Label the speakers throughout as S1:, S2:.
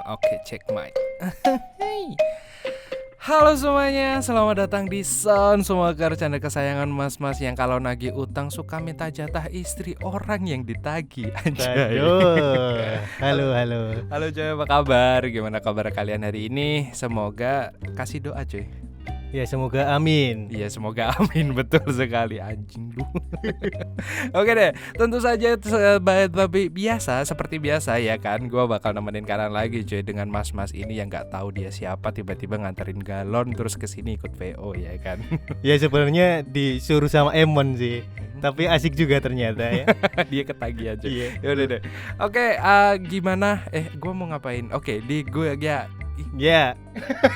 S1: Oke, cek mic. Halo semuanya, selamat datang di Sound Semoga Canda kesayangan mas-mas yang kalau nagih utang suka minta jatah istri orang yang ditagih. Anjay.
S2: Aduh, halo.
S1: Halo coy, apa kabar? Gimana kabar kalian hari ini? Semoga kasih doa coy.
S2: Ya semoga amin.
S1: Iya semoga amin, betul sekali anjing lu. Oke deh, tentu saja seperti biasa ya kan, gue bakal nemenin kalian lagi cuy dengan mas-mas ini yang nggak tahu dia siapa tiba-tiba nganterin galon terus kesini ikut VO ya kan.
S2: Ya sebenarnya disuruh sama Emon sih, tapi asik juga ternyata ya.
S1: Dia ketagih aja.
S2: Iya.
S1: Ya udah deh. Oke, gimana? Gue mau ngapain? Oke, di gue ya.
S2: Ya,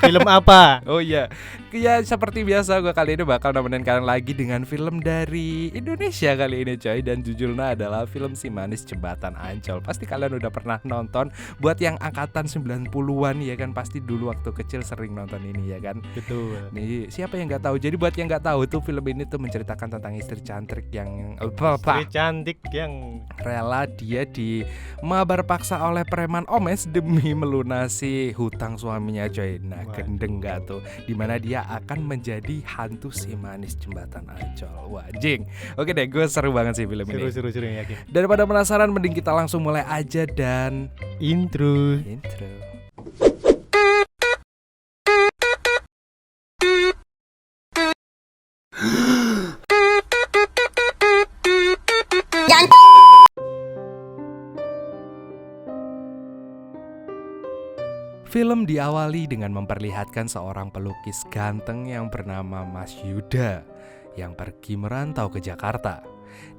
S2: film apa?
S1: Oh iya, ya seperti biasa gue kali ini bakal nemenin kalian lagi dengan film dari Indonesia kali ini coy. Dan judulnya adalah film Si Manis Jembatan Ancol. Pasti kalian udah pernah nonton. Buat yang angkatan 90-an ya kan, pasti dulu waktu kecil sering nonton ini ya kan.
S2: Betul.
S1: Nih siapa yang gak tahu. Jadi buat yang gak tahu tuh, film ini tuh menceritakan tentang istri cantik yang
S2: Istri cantik yang
S1: rela dia di mabar paksa oleh preman omes demi melunasi hutang suaminya coy. Nah gendeng gak tuh, dimana dia akan menjadi hantu si manis jembatan Ancol. Wah jing. Oke deh, gue seru banget sih film ini.
S2: seru yakin.
S1: Daripada penasaran, mending kita langsung mulai aja dan
S2: Intro.
S1: Film diawali dengan memperlihatkan seorang pelukis ganteng yang bernama Mas Yuda yang pergi merantau ke Jakarta.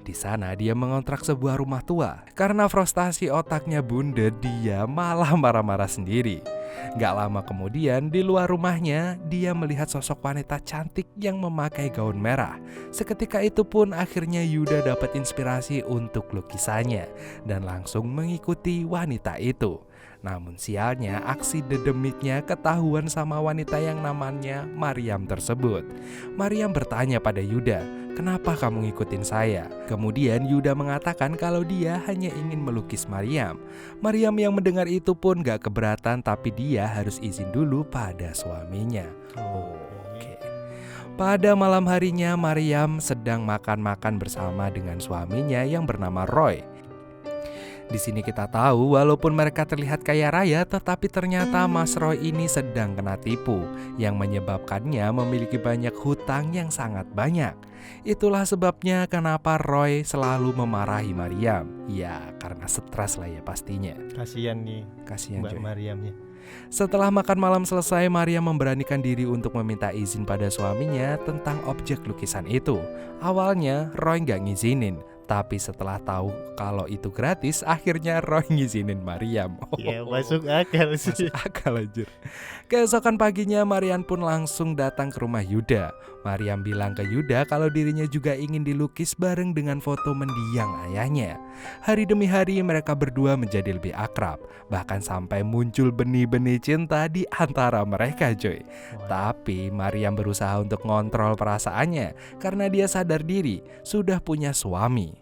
S1: Di sana dia mengontrak sebuah rumah tua. Karena frustasi otaknya bunda, dia malah marah-marah sendiri. Gak lama kemudian di luar rumahnya dia melihat sosok wanita cantik yang memakai gaun merah. Seketika itu pun akhirnya Yuda dapat inspirasi untuk lukisannya dan langsung mengikuti wanita itu. Namun sialnya aksi dedemitnya ketahuan sama wanita yang namanya Mariam tersebut. Mariam bertanya pada Yuda, "Kenapa kamu ngikutin saya?" Kemudian Yuda mengatakan kalau dia hanya ingin melukis Mariam. Mariam yang mendengar itu pun gak keberatan, tapi dia harus izin dulu pada suaminya. Oke. Pada malam harinya Mariam sedang makan-makan bersama dengan suaminya yang bernama Roy. Di sini kita tahu walaupun mereka terlihat kaya raya, tetapi ternyata Mas Roy ini sedang kena tipu yang menyebabkannya memiliki banyak hutang yang sangat banyak. Itulah sebabnya kenapa Roy selalu memarahi Mariam. Ya karena stres lah ya pastinya.
S2: Kasihan nih
S1: Kasihan
S2: Mbak
S1: coy.
S2: Mariamnya.
S1: Setelah makan malam selesai, Mariam memberanikan diri untuk meminta izin pada suaminya tentang objek lukisan itu. Awalnya Roy gak ngizinin, tapi setelah tahu kalau itu gratis, akhirnya Roy ngizinin Mariam.
S2: Ya masuk akal sih.
S1: Masuk akal aja. Keesokan paginya Mariam pun langsung datang ke rumah Yuda. Mariam bilang ke Yuda kalau dirinya juga ingin dilukis bareng dengan foto mendiang ayahnya. Hari demi hari mereka berdua menjadi lebih akrab, bahkan sampai muncul benih-benih cinta di antara mereka coy. Tapi Mariam berusaha untuk ngontrol perasaannya karena dia sadar diri sudah punya suami.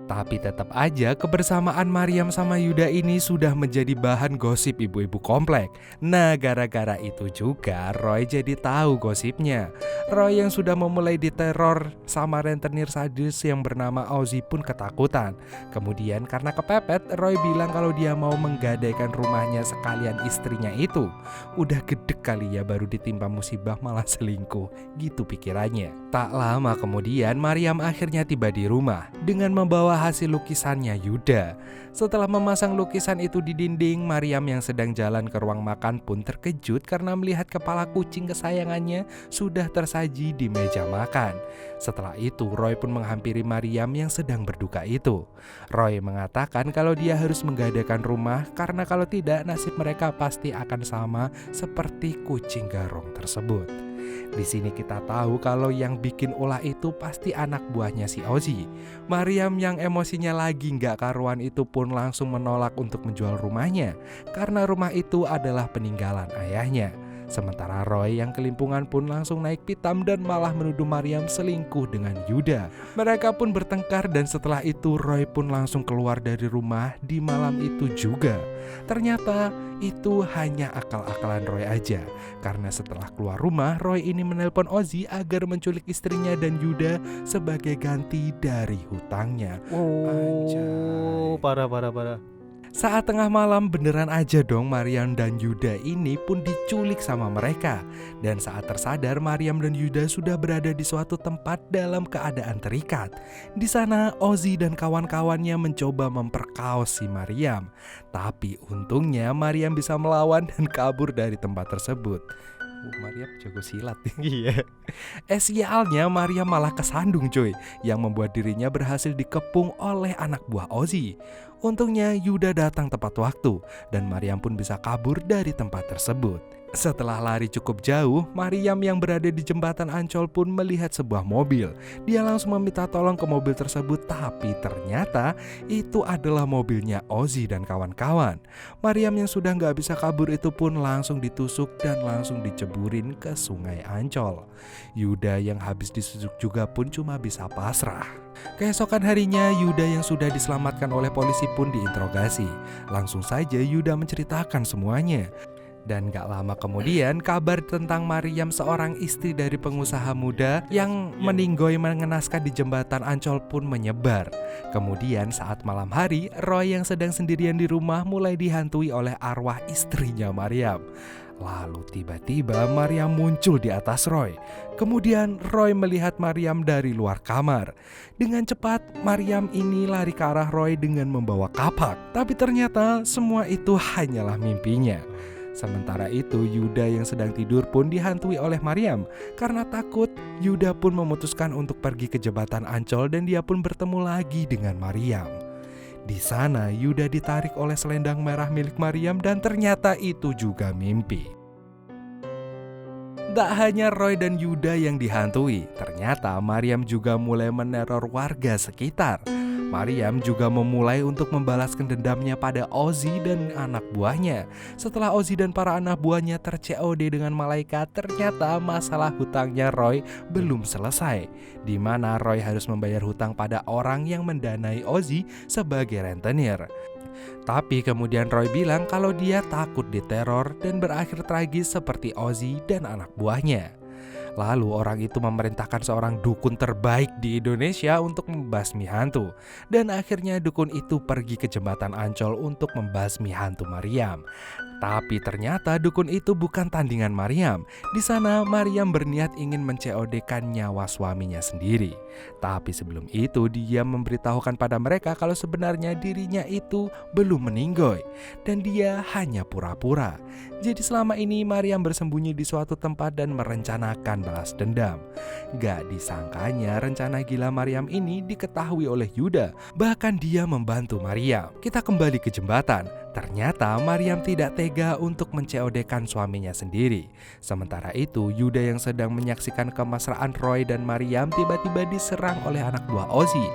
S1: Tapi tetap aja kebersamaan Mariam sama Yuda ini sudah menjadi bahan gosip ibu-ibu komplek. Nah gara-gara itu juga Roy jadi tahu gosipnya. Roy yang sudah memulai diteror sama rentenir sadis yang bernama Ozzy pun ketakutan. Kemudian karena kepepet, Roy bilang kalau dia mau menggadaikan rumahnya sekalian istrinya itu. Udah gede kali ya baru ditimpa musibah malah selingkuh, gitu pikirannya. Tak lama kemudian Mariam akhirnya tiba di rumah dengan membawa hasil lukisannya Yuda. Setelah memasang lukisan itu di dinding, Mariam yang sedang jalan ke ruang makan pun terkejut karena melihat kepala kucing kesayangannya sudah tersaji di meja makan. Setelah itu Roy pun menghampiri Mariam yang sedang berduka itu. Roy mengatakan kalau dia harus menggadaikan rumah karena kalau tidak nasib mereka pasti akan sama seperti kucing garong tersebut. Di sini kita tahu kalau yang bikin ulah itu pasti anak buahnya si Ozzy. Mariam yang emosinya lagi gak karuan itu pun langsung menolak untuk menjual rumahnya karena rumah itu adalah peninggalan ayahnya. Sementara Roy yang kelimpungan pun langsung naik pitam dan malah menuduh Maryam selingkuh dengan Yuda. Mereka pun bertengkar dan setelah itu Roy pun langsung keluar dari rumah di malam itu juga. Ternyata itu hanya akal-akalan Roy aja, karena setelah keluar rumah Roy ini menelpon Ozzy agar menculik istrinya dan Yuda sebagai ganti dari hutangnya.
S2: Oh, parah.
S1: Saat tengah malam beneran aja dong Maryam dan Yuda ini pun diculik sama mereka. Dan saat tersadar Maryam dan Yuda sudah berada di suatu tempat dalam keadaan terikat. Di sana Ozzy dan kawan-kawannya mencoba memperkaos si Maryam. Tapi untungnya Maryam bisa melawan dan kabur dari tempat tersebut. Maryam jago silat.
S2: Iya.
S1: Sialnya Maryam malah kesandung coy, yang membuat dirinya berhasil dikepung oleh anak buah Ozzy. Untungnya Yuda datang tepat waktu dan Maryam pun bisa kabur dari tempat tersebut. Setelah lari cukup jauh, Maryam yang berada di jembatan Ancol pun melihat sebuah mobil. Dia langsung meminta tolong ke mobil tersebut, tapi ternyata itu adalah mobilnya Ozzy dan kawan-kawan. Maryam yang sudah gak bisa kabur itu pun langsung ditusuk dan langsung diceburin ke sungai Ancol. Yuda yang habis disusuk juga pun cuma bisa pasrah. Keesokan harinya Yuda yang sudah diselamatkan oleh polisi pun diinterogasi. Langsung saja Yuda menceritakan semuanya. Dan gak lama kemudian kabar tentang Maryam, seorang istri dari pengusaha muda yang meninggoy mengenaskan di jembatan Ancol pun menyebar. Kemudian saat malam hari, Roy yang sedang sendirian di rumah mulai dihantui oleh arwah istrinya Maryam. Lalu tiba-tiba Maryam muncul di atas Roy. Kemudian Roy melihat Maryam dari luar kamar. Dengan cepat Maryam ini lari ke arah Roy dengan membawa kapak. Tapi ternyata semua itu hanyalah mimpinya. Sementara itu Yuda yang sedang tidur pun dihantui oleh Maryam. Karena takut, Yuda pun memutuskan untuk pergi ke jembatan Ancol dan dia pun bertemu lagi dengan Maryam. Di sana Yuda ditarik oleh selendang merah milik Maryam dan ternyata itu juga mimpi. Tak hanya Roy dan Yuda yang dihantui, ternyata Maryam juga mulai meneror warga sekitar. Maryam juga memulai untuk membalaskan dendamnya pada Ozzy dan anak buahnya. Setelah Ozzy dan para anak buahnya ter-COD dengan malaikat, ternyata masalah hutangnya Roy belum selesai, di mana Roy harus membayar hutang pada orang yang mendanai Ozzy sebagai rentenir. Tapi kemudian Roy bilang kalau dia takut diteror dan berakhir tragis seperti Ozzy dan anak buahnya. Lalu orang itu memerintahkan seorang dukun terbaik di Indonesia untuk membasmi hantu. Dan akhirnya dukun itu pergi ke jembatan Ancol untuk membasmi hantu Maryam. Tapi ternyata dukun itu bukan tandingan Maryam. Di sana Maryam berniat ingin men-COD-kan nyawa suaminya sendiri. Tapi sebelum itu dia memberitahukan pada mereka kalau sebenarnya dirinya itu belum meninggoy dan dia hanya pura-pura. Jadi selama ini Maryam bersembunyi di suatu tempat dan merencanakan balas dendam. Gak disangkanya rencana gila Maryam ini diketahui oleh Yuda. Bahkan dia membantu Maryam. Kita kembali ke jembatan. Ternyata Maryam tidak tega untuk men-COD-kan suaminya sendiri. Sementara itu Yuda yang sedang menyaksikan kemesraan Roy dan Maryam tiba-tiba diserang oleh anak buah Ozzy.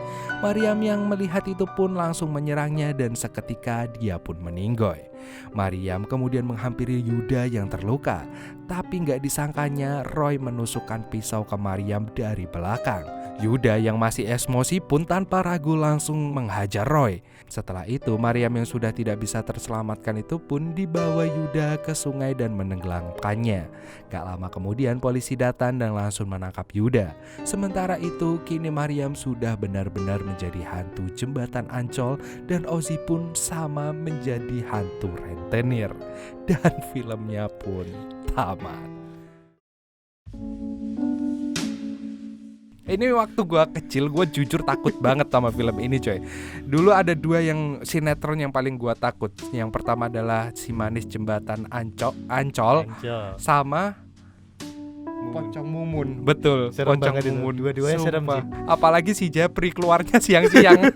S1: Maryam yang melihat itu pun langsung menyerangnya dan seketika dia pun meninggoy. Maryam kemudian menghampiri Yuda yang terluka. Tapi gak disangkanya Roy menusukkan pisau ke Maryam dari belakang. Yuda yang masih emosi pun tanpa ragu langsung menghajar Roy. Setelah itu Maryam yang sudah tidak bisa terselamatkan itu pun dibawa Yuda ke sungai dan menenggelamkannya. Gak lama kemudian polisi datang dan langsung menangkap Yuda. Sementara itu kini Maryam sudah benar-benar menjadi hantu jembatan Ancol dan Ozzy pun sama menjadi hantu rentenir. Dan filmnya pun tamat. Ini waktu gue kecil gue jujur takut banget sama film ini coy. Dulu ada dua yang sinetron yang paling gue takut. Yang pertama adalah Si Manis Jembatan Ancol. Sama Pocong Mumun. Betul,
S2: serem
S1: Pocong
S2: banget
S1: Mumun.
S2: itu. Dua-duanya serem sih.
S1: Apalagi si Jepri keluarnya siang-siang.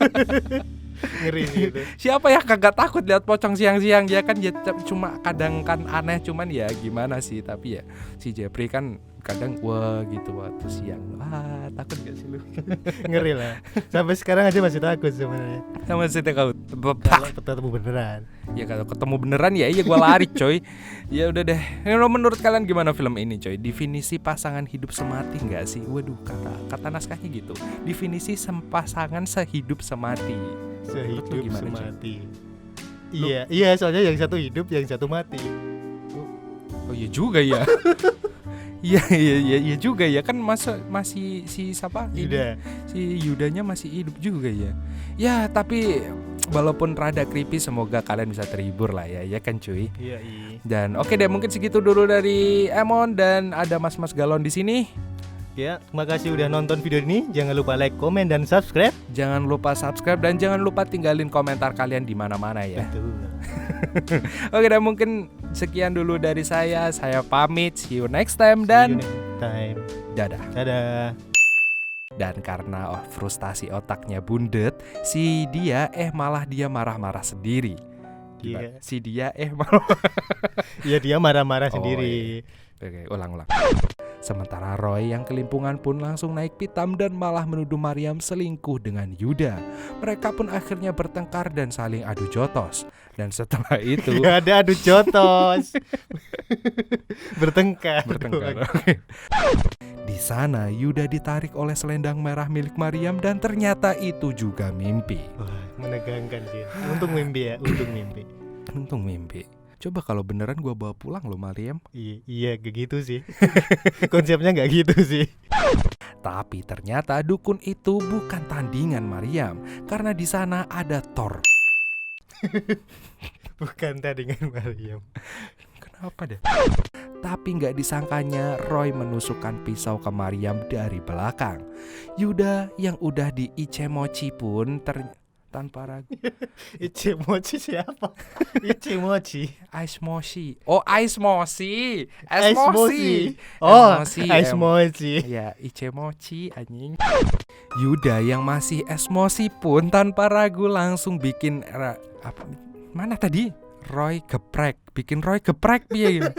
S2: Ngeri gitu.
S1: Siapa ya kagak takut lihat pocong siang-siang? Dia kan cuma kadang kan aneh, cuman ya gimana sih. Tapi ya si Jepri kan kadang wah gitu waktu siang. Takut gak sih lu?
S2: Ngeri lah. Sampai sekarang aja masih takut sebenarnya.
S1: Sama sih takut.
S2: Kalau ketemu beneran.
S1: Ya kalau ketemu beneran ya iya gue lari coy. Ya udah deh. Menurut kalian gimana film ini coy? Definisi pasangan hidup semati nggak sih? Waduh kata naskahnya gitu. Definisi pasangan sehidup semati. Menurut lu
S2: Sehidup
S1: gimana, Coy?
S2: semati. Iya soalnya yang satu hidup, yang satu mati.
S1: Oh iya juga ya. Iya juga ya kan masih si siapa?
S2: Yuda.
S1: Si Yudanya masih hidup juga ya. Ya tapi walaupun rada creepy semoga kalian bisa terhibur lah ya kan cuy.
S2: Iya.
S1: Dan oke deh mungkin segitu dulu dari Emon dan ada Mas Galon di sini.
S2: Ya, terima kasih udah nonton video ini. Jangan lupa like, komen, dan subscribe.
S1: Jangan lupa subscribe dan jangan lupa tinggalin komentar kalian di mana-mana ya.
S2: Betul.
S1: Oke dan mungkin sekian dulu dari saya. Saya pamit. See you next time
S2: See you
S1: dan
S2: next time.
S1: dadah.
S2: Dadah.
S1: Dan karena frustasi otaknya bundet, si dia malah dia marah-marah sendiri.
S2: Iya.
S1: Si dia malah
S2: Iya, dia marah-marah
S1: Oh,
S2: sendiri.
S1: Oke, ulang. Sementara Roy yang kelimpungan pun langsung naik pitam dan malah menuduh Mariam selingkuh dengan Yuda. Mereka pun akhirnya bertengkar dan saling adu jotos. Dan setelah itu
S2: Ya ada adu jotos. Bertengkar.
S1: Oke. Di sana Yuda ditarik oleh selendang merah milik Mariam dan ternyata itu juga mimpi.
S2: Wah, menegangkan sih. Untung mimpi ya, untung mimpi.
S1: Untung mimpi. Coba kalau beneran gua bawa pulang loh Mariam.
S2: Iya, kayak gitu sih. Konsepnya nggak gitu sih.
S1: Tapi ternyata dukun itu bukan tandingan Mariam karena di sana ada Thor.
S2: Bukan tandingan Mariam.
S1: Kenapa deh? Tapi nggak disangkanya Roy menusukkan pisau ke Mariam dari belakang. Yuda yang udah di Ichemochi pun tanpa ragu.
S2: Ichemochi siapa? Ichemochi.
S1: Aismoshi. Oh, Aismoshi.
S2: Esmosi. Oh,
S1: Esmoshi.
S2: Esmosi.
S1: Ya, Ichemochi anjing. Yuda yang masih esmosi pun tanpa ragu langsung bikin apa? Mana tadi? Roy geprek. Bikin Roy geprek piye gitu.